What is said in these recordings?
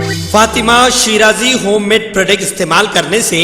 Fatima Shirazi home made product استعمال کرنے سے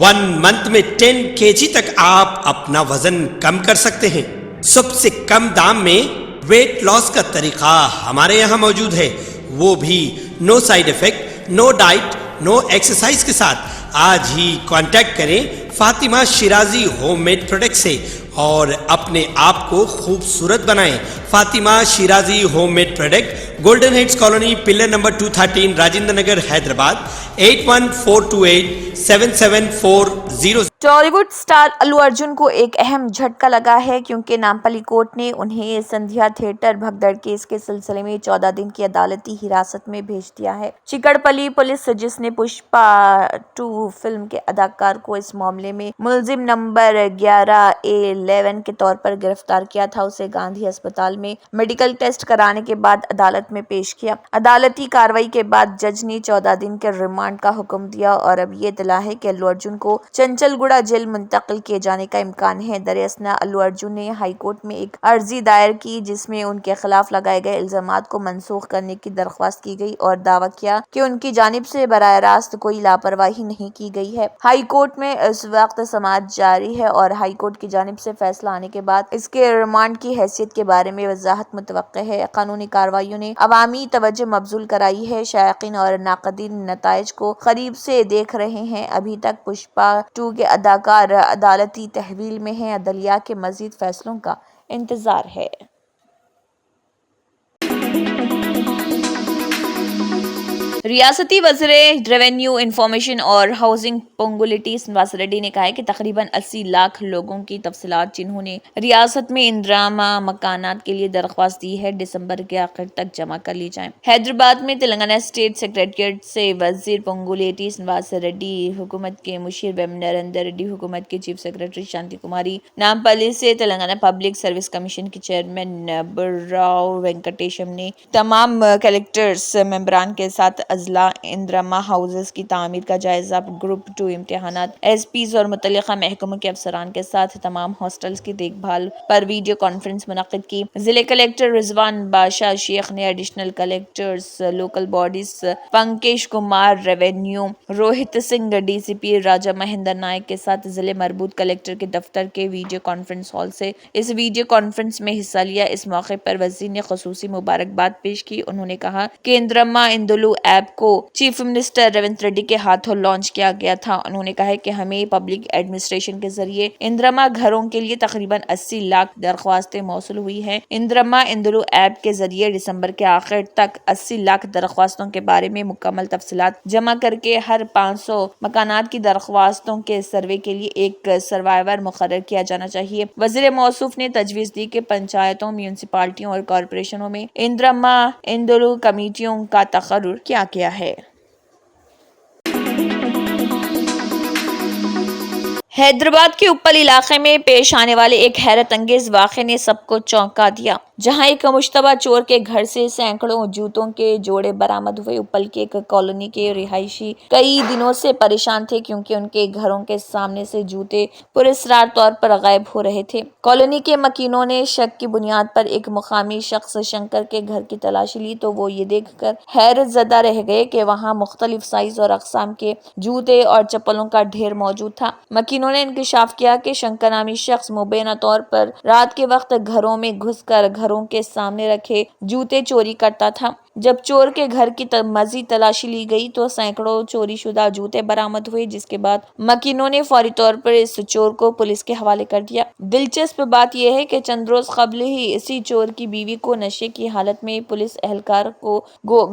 1 منتھ میں 10 kg تک آپ اپنا وزن کم کر سکتے ہیں۔ سب سے کم دام میں ویٹ لاس کا طریقہ ہمارے یہاں موجود ہے، وہ بھی no side effect, no diet, no exercise کے ساتھ۔ آج ہی کانٹیکٹ کریں Fatima Shirazi home made product سے اور اپنے آپ کو خوبصورت بنائیں۔ Fatima Shirazi home made product, golden heights colony, pillar number 213، Rajendra Nagar, Hyderabad, 8142877440۔ Tollywood star Allu Arjun کو ایک اہم جھٹکا لگا ہے کیونکہ نامپلی کورٹ نے انہیں سندھیا تھیٹر بھگدڑ کیس کے سلسلے میں 14 دن کی عدالتی حراست میں بھیج دیا ہے۔ چکڑپلی پولیس جس نے پشپا 2 فلم کے اداکار کو اس معاملے میں ملزم نمبر 11A11 کے طور پر گرفتار کیا تھا، اسے گاندھی اسپتال میں میڈیکل ٹیسٹ کرانے کے بعد عدالت میں پیش کیا۔ عدالتی کارروائی کے بعد جج نے 14 دن کے ریمانڈ کا حکم دیا اور اب یہ اطلاع ہے کہ الو ارجن کو چنچل گوڑا جیل منتقل کیے جانے کا امکان ہے۔ دراصل الو ارجن نے ہائی کورٹ میں ایک عرضی دائر کی جس میں ان کے خلاف لگائے گئے الزامات کو منسوخ کرنے کی درخواست کی گئی اور دعویٰ کیا کہ ان کی جانب سے براہ راست کوئی لاپرواہی نہیں کی گئی ہے۔ ہائی کورٹ میں اس وقت سماعت جاری ہے اور ہائی کورٹ کی جانب سے فیصلہ آنے کے بعد اس کے ریمانڈ کی حیثیت کے بارے میں وضاحت متوقع ہے۔ قانونی کارروائیوں نے عوامی توجہ مبذول کرائی ہے، شائقین اور ناقدین نتائج کو قریب سے دیکھ رہے ہیں۔ ابھی تک پشپا 2 کے اداکار عدالتی تحویل میں ہیں، عدلیہ کے مزید فیصلوں کا انتظار ہے۔ ریاستی وزیر ریونیو، انفارمیشن اور ہاؤسنگ پونگولیٹی سرینواس ریڈی نے کہا ہے کہ تقریباً 80 لاکھ لوگوں کی تفصیلات جنہوں نے ریاست میں اندراما مکانات کے لیے درخواست دی ہے، دسمبر کے آخر تک جمع کر لی جائیں۔ حیدرآباد میں تلنگانہ اسٹیٹ سیکریٹریٹ سے وزیر پونگولیٹی سرینواس ریڈی، حکومت کے مشیر ویم نریندر ریڈی، حکومت کے چیف سیکریٹری شانتی کماری، نامپلی سے تلنگانہ پبلک سروس کمیشن کے چیئرمین براؤ وینکٹیشم نے تمام کلیکٹرز ممبران کے ساتھ اضلاع اندراما ہاؤسز کی تعمیر کا جائزہ، گروپ 2 امتحانات، ایس پیز اور متعلقہ محکموں کے افسران کے ساتھ تمام ہاسٹلز کی دیکھ بھال پر ویڈیو کانفرنس منعقد کی۔ ضلع کلیکٹر رضوان بادشاہ شیخ نے additional collectors local bodies Pankaj Kumar revenue, Rohit Singh D C P, Raja Mahender Naik کے ساتھ ضلع مربوط کلیکٹر کے دفتر کے ویڈیو کانفرنس ہال سے اس ویڈیو کانفرنس میں حصہ لیا۔ اس موقع پر وزیر نے خصوصی مبارکباد پیش کی۔ انہوں نے کہا کہ اندراما اندولو ایپ کو چیف منسٹر ریونت ریڈی کے ہاتھوں لانچ کیا گیا تھا۔ انہوں نے کہا کہ ہمیں پبلک ایڈمنسٹریشن کے ذریعے اندراما گھروں کے لیے تقریباً 80 لاکھ درخواستیں موصول ہوئی ہیں۔ اندراما اندولو ایپ کے ذریعے دسمبر کے آخر تک 80 لاکھ درخواستوں کے بارے میں مکمل تفصیلات جمع کر کے ہر 500 مکانات کی درخواستوں کے سروے کے لیے ایک سروائر مقرر کیا جانا چاہیے۔ وزیر موصوف نے تجویز دی کہ پنچایتوں، میونسپلٹیوں اور کارپوریشنوں میں اندراما اندولو کمیٹیوں کا تقرر کیا گیا ہے۔ حیدرآباد کے اپل علاقے میں پیش آنے والے ایک حیرت انگیز واقعے نے سب کو چونکا دیا، جہاں ایک مشتبہ چور کے گھر سے سینکڑوں جوتوں کے جوڑے برآمد ہوئے۔ اپل کے ایک کالونی کے رہائشی کئی دنوں سے پریشان تھے کیونکہ ان کے گھروں کے سامنے سے جوتے پراسرار طور پر غائب ہو رہے تھے۔ کالونی کے مکینوں نے شک کی بنیاد پر ایک مقامی شخص شنکر کے گھر کی تلاشی لی تو وہ یہ دیکھ کر حیرت زدہ رہ گئے کہ وہاں مختلف سائز اور اقسام کے جوتے اور چپلوں کا ڈھیر موجود تھا۔ مکینوں نے انکشاف کیا کہ شنکر نامی شخص مبینہ طور پر رات کے وقت گھروں میں گھس کر گھروں کے سامنے رکھے جوتے چوری کرتا تھا۔ جب چور کے گھر کی مزید تلاشی لی گئی تو سینکڑوں چوری شدہ جوتے برآمد ہوئے، جس کے بعد مکینوں نے فوری طور پر اس چور کو پولیس کے حوالے کر دیا۔ دلچسپ بات یہ ہے کہ چند روز قبل ہی اسی چور کی بیوی کو نشے کی حالت میں پولیس اہلکار کو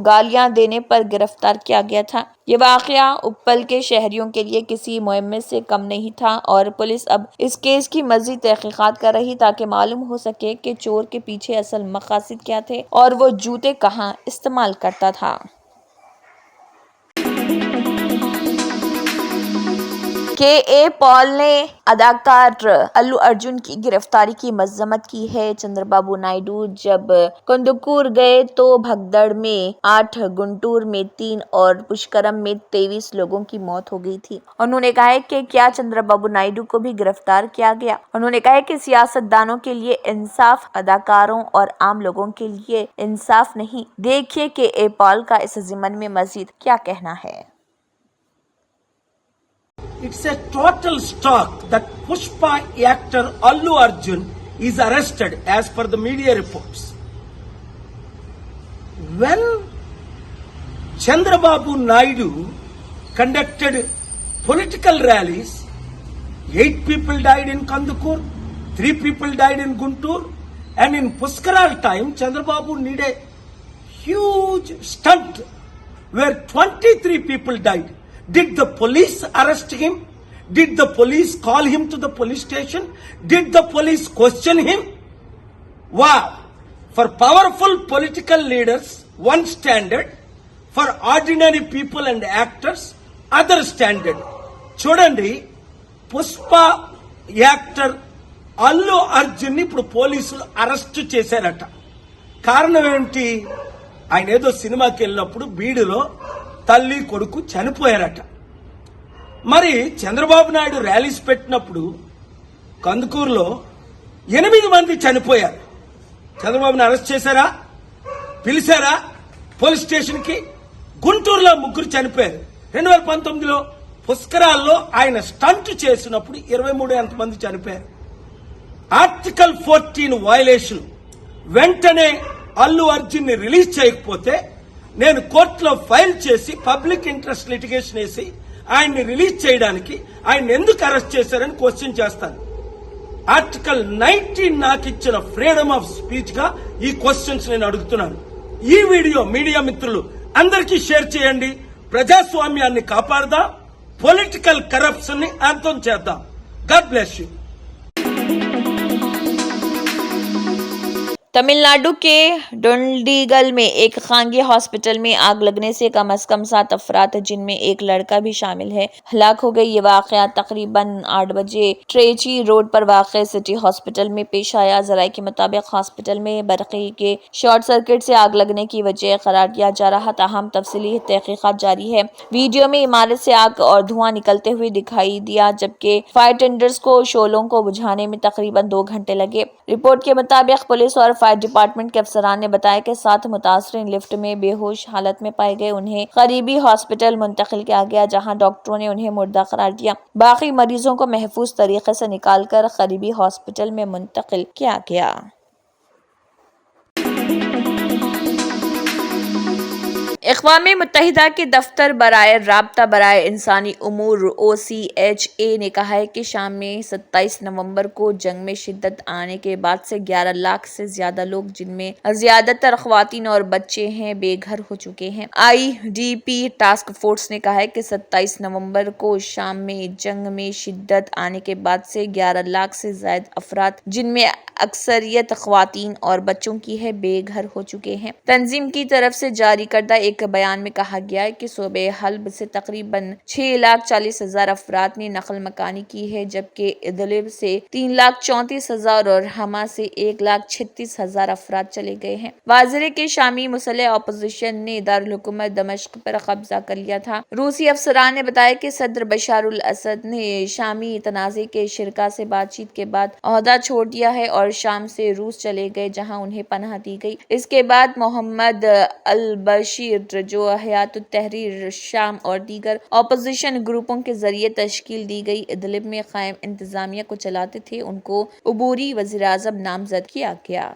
گالیاں دینے پر گرفتار کیا گیا تھا۔ یہ واقعہ اپل کے شہریوں کے لیے کسی مہم سے کم نہیں تھا اور پولیس اب اس کیس کی مزید تحقیقات کر رہی تاکہ معلوم ہو سکے کہ چور کے پیچھے اصل مقاصد کیا تھے اور وہ جوتے کہاں استعمال کرتا تھا۔ کے اے پال نے اداکار الو ارجن کی گرفتاری کی مذمت کی ہے۔ چندر بابو نائیڈو جب کندکور گئے تو بھگدڑ میں 8، گنٹور میں 3 اور پشکرم میں 23 لوگوں کی موت ہو گئی تھی۔ انہوں نے کہا کہ کیا چندر بابو نائیڈو کو بھی گرفتار کیا گیا؟ انہوں نے کہا کہ سیاست دانوں کے لیے انصاف، اداکاروں اور عام لوگوں کے لیے انصاف نہیں۔ دیکھیے کہ اے پال کا اس ضمن میں مزید کیا کہنا ہے۔ It's a total shock that Pushpa actor Allu Arjun is arrested as per the media reports. When Chandrababu Naidu conducted political rallies, 8 people died in Kandukur, 3 people died in Guntur, and in Puskaral time, Chandrababu did a huge stunt where 23 people died. Did the police arrest him? Did the police call him to the police station? Did the police question him? Wow! For powerful political leaders, one standard. For ordinary people and actors, other standard. చూడండి, Pushpa actor Allu Arjun ఇప్పుడు పోలీసులు arrest చేశారట. కారణం ఏంటి? ఆయన ఏదో సినిమాకి వెళ్ళినప్పుడు బీడులో తల్లి కొడుకు చనిపోయారట. మరి చంద్రబాబు నాయుడు ర్యాలీస్ పెట్టినప్పుడు కందుకూరులో 8 మంది చనిపోయారు. చంద్రబాబుని అరెస్ట్ చేశారా? పిలిచారా పోలీస్ స్టేషన్ కి? గుంటూరులో 3 చనిపోయారు. 2019లో పుష్కరాల్లో ఆయన స్టంట్ చేసినప్పుడు 23 ఎంతమంది చనిపోయారు. Article 14 violation. వెంటనే అల్లు అర్జున్ ని రిలీజ్ చేయకపోతే నేను కోర్టులో ఫైల్ చేసి పబ్లిక్ ఇంట్రెస్ట్ లిటిగేషన్ వేసి ఆయన్ని రిలీజ్ చేయడానికి ఆయన ఎందుకు అరెస్ట్ చేశారని క్వశ్చన్ చేస్తాను. ఆర్టికల్ 19 నాకు ఇచ్చిన ఫ్రీడమ్ ఆఫ్ స్పీచ్ గా ఈ క్వశ్చన్స్ నేను అడుగుతున్నాను. ఈ వీడియో మీడియా మిత్రులు అందరికీ షేర్ చేయండి. ప్రజాస్వామ్యాన్ని కాపాడదాం, పొలిటికల్ కరప్షన్ ని అంతం చేద్దాం. God bless you. तमिलनाडु के डुंडिगल में एक खानगी हॉस्पिटल में आग लगने से कम से कम 7 अफराद जिनमें एक लड़का भी शामिल है हलाक हो गए। ये वाकया तकरीबन 8 बजे ट्रेची रोड पर वाक़ सिटी हॉस्पिटल में पेश आया। जराये के मुताबिक हॉस्पिटल में बरक़ी के शॉर्ट सर्किट से आग लगने की वजह करार दिया जा रहा, ताहम तफसीली तहकीक़ात जारी है। वीडियो में इमारत से आग और धुआं निकलते हुए दिखाई दिया, जबकि फायर टेंडर्स को शोलों को बुझाने में तकरीबन 2 घंटे लगे। रिपोर्ट के मुताबिक पुलिस और फायर डिपार्टमेंट के अफसरान ने बताया कि 7 मुतासरीन लिफ्ट में बेहोश हालत में पाए गए। उन्हें करीबी हॉस्पिटल मुंतकिल किया गया, जहां डॉक्टरों ने उन्हें मुर्दा करार दिया। बाकी मरीजों को महफूज तरीके से निकालकर करीबी हॉस्पिटल में मुंतकिल किया गया। अक़वाम मुत्तहिदा के दफ्तर बराए राब्ता बराए इंसानी उमूर OCHA ने कहा है कि शाम में 27 नवंबर को जंग में शिद्दत आने के बाद से 11 लाख से ज्यादा लोग, जिनमें ज्यादातर ख्वातीन और बच्चे हैं, बेघर हो चुके हैं। IDP टास्क फोर्स ने कहा है कि 27 नवंबर को शाम में जंग में शिद्दत आने के बाद से 11 लाख से ज्यादा अफराद, जिनमें अक्सरियत ख्वातीन और बच्चों की है, बेघर हो चुके हैं। तंजीम की तरफ से जारी करदा एक बयान में कहा गया है कि सूबे हल्ब से तकरीबन 6,40,000 अफराद ने नकल मकानी की है, जबकि इदलिब से 3,34,000 और हमा से 1,36,000 अफराद चले गए हैं। वाज़िर के शामी मुसल्ह अपोजिशन ने दारुल हुकूमत दमिश्क पर कब्जा कर लिया था। रूसी अफसरान ने बताया कि सदर बशारुल असद ने शामी तनाज़े के शिरका से बातचीत के बाद ओहदा छोड़ दिया है और शाम से रूस चले गए, जहां उन्हें पनाह दी गई। इसके बाद मोहम्मद अल बशीर, जो हयात तहरीर शाम और दीगर अपोजिशन ग्रुपों के जरिए तश्कील दी गई इदलिब में कायम इंतजामिया को चलाते थे, उनको उबूरी वज़ीर आज़म नामजद किया गया।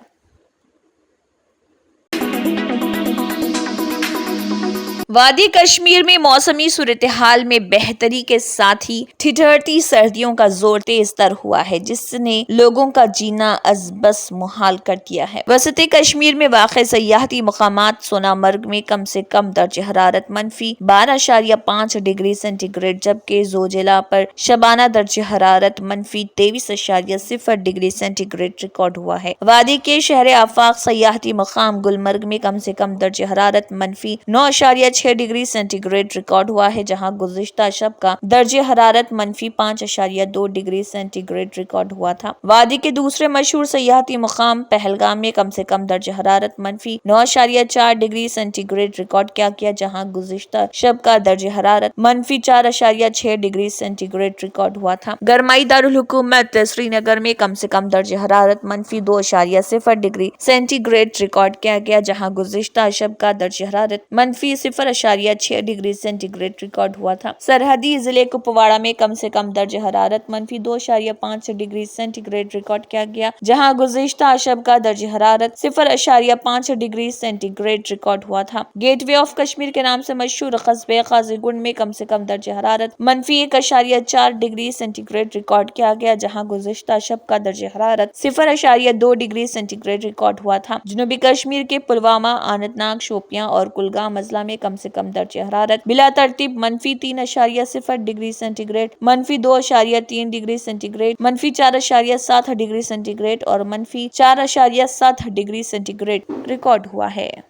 वादी कश्मीर में मौसमी सूरत हाल में बेहतरी के साथ ही ठिठुरती सर्दियों का जोर तेज तर हुआ है, जिसने लोगों का जीना अज़बस मुहाल कर दिया है। वसत कश्मीर में वाक़ सयाहती मकामात सोनामर्ग में कम से कम दर्ज हरारत -12.5 डिग्री सेंटीग्रेड, जबकि जोजिला पर शबाना दर्ज हरारत -23.0 डिग्री सेंटीग्रेड रिकॉर्ड हुआ है। वादी के शहर आफाक सयाहती मकाम गुलमर्ग में कम से कम दर्ज हरारत -9.6 6 डिग्री सेंटीग्रेड रिकॉर्ड हुआ है, जहां गुज़िश्ता शब का दर्जे हरारत -5.2 डिग्री सेंटीग्रेड रिकॉर्ड हुआ था। वादी के दूसरे मशहूर सयाहती मुकाम पहलगाम में कम से कम दर्जे हरारत -9.4 डिग्री सेंटीग्रेड रिकॉर्ड किया गया, जहां गुज़िश्ता शब का दर्जे हरारत -4.6 डिग्री सेंटीग्रेड रिकॉर्ड हुआ था। गरमाई दारुल हुकूमत श्रीनगर में कम से कम दर्जे हरारत -2.0 डिग्री सेंटीग्रेड रिकॉर्ड किया गया, जहां गुज़िश्ता शब का दर्जे हरारत -0.6 डिग्री सेंटीग्रेड रिकॉर्ड हुआ था। सरहदी जिले कुपवाड़ा में कम से कम दर्जे हरारत -2.5 डिग्री सेंटीग्रेड रिकॉर्ड किया गया, जहां गुज़िश्ता शब का दर्जे हरारत 0.5 डिग्री सेंटीग्रेड रिकॉर्ड हुआ था। गेटवे ऑफ कश्मीर के नाम से मशहूर कस्बे काजीगुंड में कम से कम दर्जे हरारत -1.4 डिग्री सेंटीग्रेड रिकॉर्ड किया गया, जहां गुज़िश्ता शब का दर्जे हरारत 0.2 डिग्री सेंटीग्रेड रिकॉर्ड हुआ था। जनूबी कश्मीर के पुलवामा, अनंतनाग, शोपियां और कुलगाम अजला में कम से कम दर्जे हरारत बिला तरतीब -3.0 degree centigrade, -2.3 degree centigrade, -4.7 degree centigrade और -4.7 डिग्री सेंटीग्रेड रिकॉर्ड हुआ है।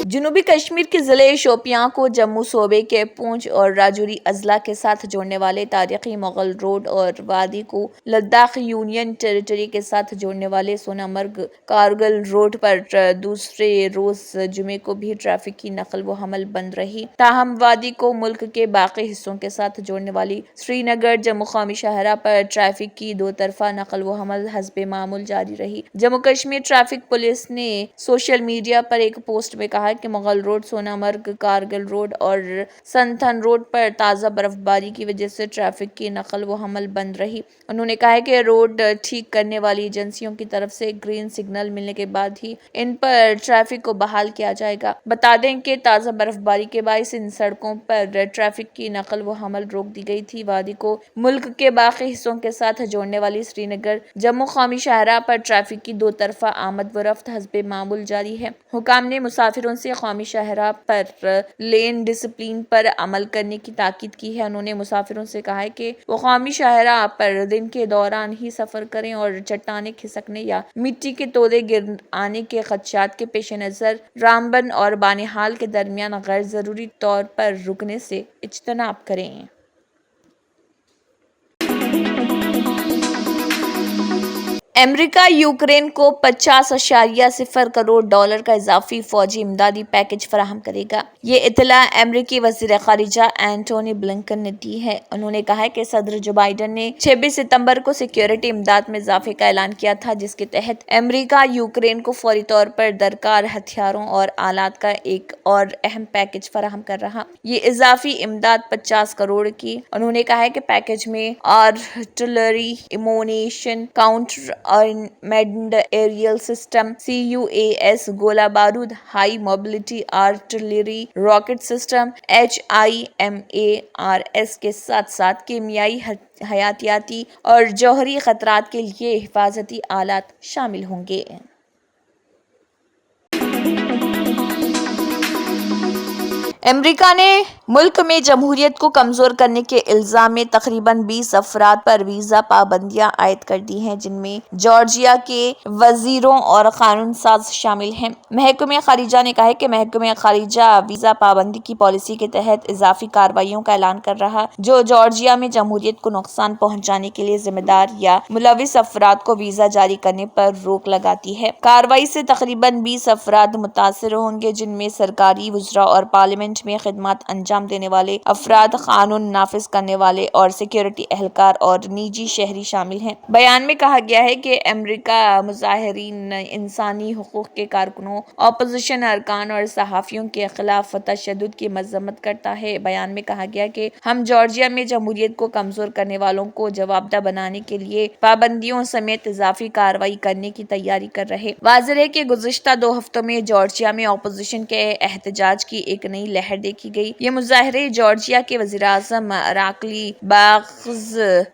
जनूबी कश्मीर के ज़िले शोपियां को जम्मू सूबे के पूंछ और राजौरी अजला के साथ जोड़ने वाले तारीखी मुगल रोड और वादी को लद्दाख यूनियन टेरिटरी के साथ जोड़ने वाले सोनामर्ग कारगिल रोड पर दूसरे रोज जुमे को भी ट्रैफिक की नकल व हमल बंद रही। ताहम वादी को मुल्क के बाकी हिस्सों के साथ जोड़ने वाली श्रीनगर जम्मू कौमी शाहरा पर ट्रैफिक की दो तरफा नकल व हमल हस्बे मामूल जारी रही। जम्मू कश्मीर ट्रैफिक पुलिस ने सोशल मीडिया पर एक पोस्ट में कहा कि मुगल रोड, सोनामर्ग, कारगिल रोड और संथन रोड पर ताज़ा बर्फबारी की वजह से ट्रैफिक की नकल व हमल बंद रही। उन्होंने कहा है कि रोड ठीक करने वाली एजेंसियों की तरफ से ग्रीन सिग्नल मिलने के बाद ही इन पर ट्रैफिक को बहाल किया जाएगा। बता दें कि ताज़ा बर्फबारी के बायस इन सड़कों पर ट्रैफिक की नकल व हमल रोक दी गई थी। वादी को मुल्क के बाकी हिस्सों के साथ जोड़ने वाली श्रीनगर जम्मू कौमी शाहरा पर ट्रैफिक की दो तरफा आमद व रफ्त हस्बे मामूल जारी है। हुकाम ने मुसाफिरों से कौमी शाहरा पर लेन डिसिप्लिन पर अमल करने की ताकीद की है। उन्होंने मुसाफिरों से कहा है कि वो कौमी शाहरा पर दिन के दौरान ही सफर करें और चट्टाने खिसकने या मिट्टी के तोड़े गिर आने के खदशात के पेश नजर रामबन और बानिहाल के दरमियान गैर जरूरी तौर पर रुकने से इज्तनाब करें। अमेरिका यूक्रेन को 50.0 करोड़ डॉलर का इजाफी फौजी इमदादी पैकेज फराहम करेगा। ये इतला अमेरिकी वज़ीर ख़ारिजा एंटोनी ब्लिंकन ने दी है। उन्होंने कहा है कि सदर जो बाइडन ने 26 सितंबर को सिक्योरिटी इमदाद में इजाफे का ऐलान किया था, जिसके तहत अमेरिका यूक्रेन को फौरी तौर पर दरकार हथियारों और आलात का एक और अहम पैकेज फराहम कर रहा। ये इजाफी इमदाद 50 करोड़ की। उन्होंने कहा है कि पैकेज में artillery, ammunition, counter unmanned aerial system, CUAS, गोला बारूद, high mobility artillery, rocket system, HIMARS के साथ साथ कीमियाई, हयातियाती और जौहरी खतरात के लिए हिफाजती आलात शामिल होंगे। अमेरिका ने मुल्क में जमहूरियत को कमजोर करने के इल्जाम में तकरीबन 20 अफराद पर वीजा पाबंदियां आयद कर दी हैं, जिनमें जॉर्जिया के वजीरों और कानून साज शामिल हैं। महकमे खारिजा ने कहा है कि महकमे खारिजा वीजा पाबंदी की पॉलिसी के तहत इजाफी कार्रवाइयों का ऐलान कर रहा, जो जॉर्जिया में जमहूरियत को नुकसान पहुंचाने के लिए जिम्मेदार या मुलविस अफराद को वीजा जारी करने पर रोक लगाती है। कार्रवाई से तकरीबन 20 अफराद मुतासर होंगे, जिनमें सरकारी वज़रा और पार्लियामेंट में खिदमत अंजाम देने वाले अफराद, कानून नाफिज करने वाले और सिक्योरिटी एहलकार और निजी शहरी शामिल हैं। बयान में कहा गया है कि अमेरिका मुजाहिरीन, इंसानी हुकूक के कारकुनों, अपोजिशन अरकान और सहाफ़ियों के खिलाफ तशद्दुद की मज़म्मत करता है। बयान में कहा गया कि हम जॉर्जिया में जमहूरियत को कमजोर करने वालों को जवाबदा बनाने के लिए पाबंदियों समेत इजाफी कार्रवाई करने की तैयारी कर रहे। वाज़ेह है कि गुज़िश्ता 2 हफ्तों में जॉर्जिया में अपोजिशन के एहतजाज की एक नई लहर देखी गई। ये मुजाहरे जॉर्जिया के वज़ीर-ए-आज़म राकली बाग्स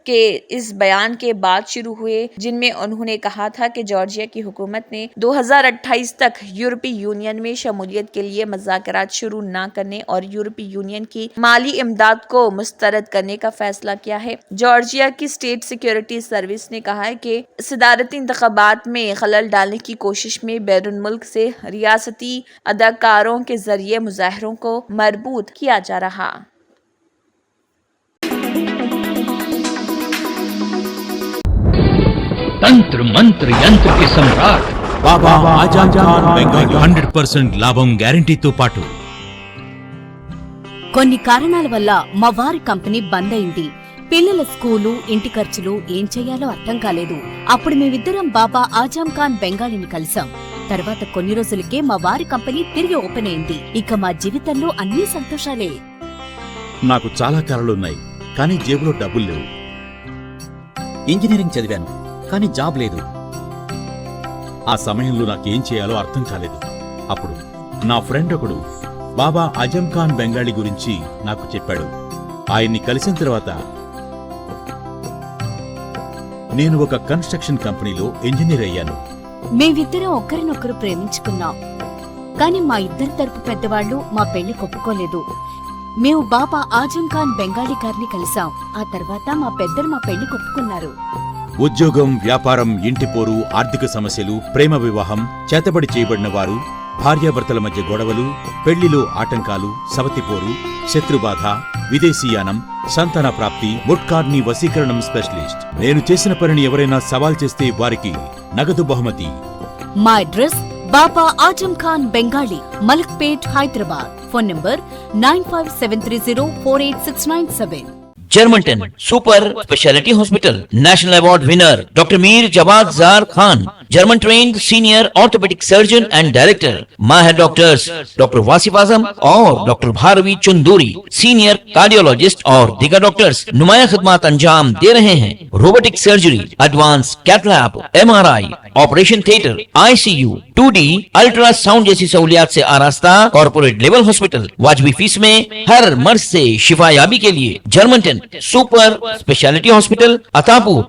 के इस बयान के बाद शुरू हुए, जिनमें उन्होंने कहा था कि जॉर्जिया की हुकूमत ने 2028 तक यूरोपीय यूनियन में शमूलियत के लिए मज़ाकरात शुरू न करने और यूरोपीय यूनियन की माली इमदाद को मुस्तरद करने का फैसला किया है। जॉर्जिया की स्टेट सिक्योरिटी सर्विस ने कहा है कि सदारती इंतखाबात में खलल डालने की कोशिश में बैरून मुल्क से रियासती अदाकारों के जरिए मुजाहरों को मरबूत किया जा रहा। तंत्र मंत्र यंत्र के सम्राट బాబా ఆజం ఖాన్ బెంగాలీ 100% లాభం గ్యారంటీతో పాటు కొన్ని కారణాల వల్ల మా వారి కంపెనీ బంద్ అయింది. పిల్లల స్కూలు, ఇంటి ఖర్చులు ఏం చెయ్యాలో అర్థం కాలేదు. అప్పుడు మేమిద్దరం బాబా ఆజం ఖాన్ బెంగాలీని కలిసాం. తర్వాత కొన్ని రోజులకే మా వారి కంపెనీ తిరిగి ఓపెన్ అయింది. ఇక మా జీవితంలో అన్ని సంతోషాలే. నాకు చాలా కలలున్నాయి, కానీ జేబులో డబ్బులు లేవు. ఇంజనీరింగ్ చదివాను, కానీ జాబ్ లేదు. ఆ సమయంలో నాకేం చేయాలో అర్థం కాలేదు. అప్పుడు నా ఫ్రెండ్ ఒకడు బాబా ఆజం ఖాన్ బెంగాలీ గురించి నాకు చెప్పాడు. ఆయన్ని కలిసిన తర్వాత నేను ఒక కన్స్ట్రక్షన్ కంపెనీలో ఇంజనీర్ అయ్యాను. మేమిద్దరం ఒకరినొకరు ప్రేమించుకున్నాం. కాని మా ఇద్దరి తరపు పెద్దవాళ్లు మా పెళ్లి ఒప్పుకోలేదు. మేము బాబా ఆజం ఖాన్ బెంగాలీ గారిని కలిసాం. ఆ తర్వాత మా పెద్దలు మా పెళ్లి ఒప్పుకున్నారు. ఉద్యోగం, వ్యాపారం, ఇంటి పోరు, ఆర్థిక సమస్యలు, ప్రేమ వివాహం, చేతబడి చేయబడిన వారు, భార్యాభర్తల మధ్య గొడవలు, పెళ్లిలో ఆటంకాలు, సవతిపోరు, శత్రుబాధ, విదేశీయానం, సంతాన ప్రాప్తి, ముట్కార్ని వశీకరణం స్పెషలిస్ట్. నేను చేసిన పనిని ఎవరైనా సవాల్ చేస్తే వారికి నగదు బహుమతి. మా address Baba Azam Khan Bengali, Malakpet, Hyderabad. Phone number 9573048697. Germanten super speciality hospital, national award winner doctor Mir Jawad Zar Khan, German trained senior orthopaedic surgeon and director, माहिर डॉक्टर्स डॉक्टर वासिफ आजम और doctor Bharavi Chanduri, senior cardiologist और दीगर डॉक्टर्स नुमाया खिदमत अंजाम दे रहे हैं। Robotic surgery, advance cath lab, MRI, operation theatre, ICU, 2D ultrasound जैसी सहूलियात से आरास्ता कॉर्पोरेट लेवल हॉस्पिटल। वाजबी फीस में हर मर्ज से शिफायाबी के लिए Germanton super speciality hospital, Attapur.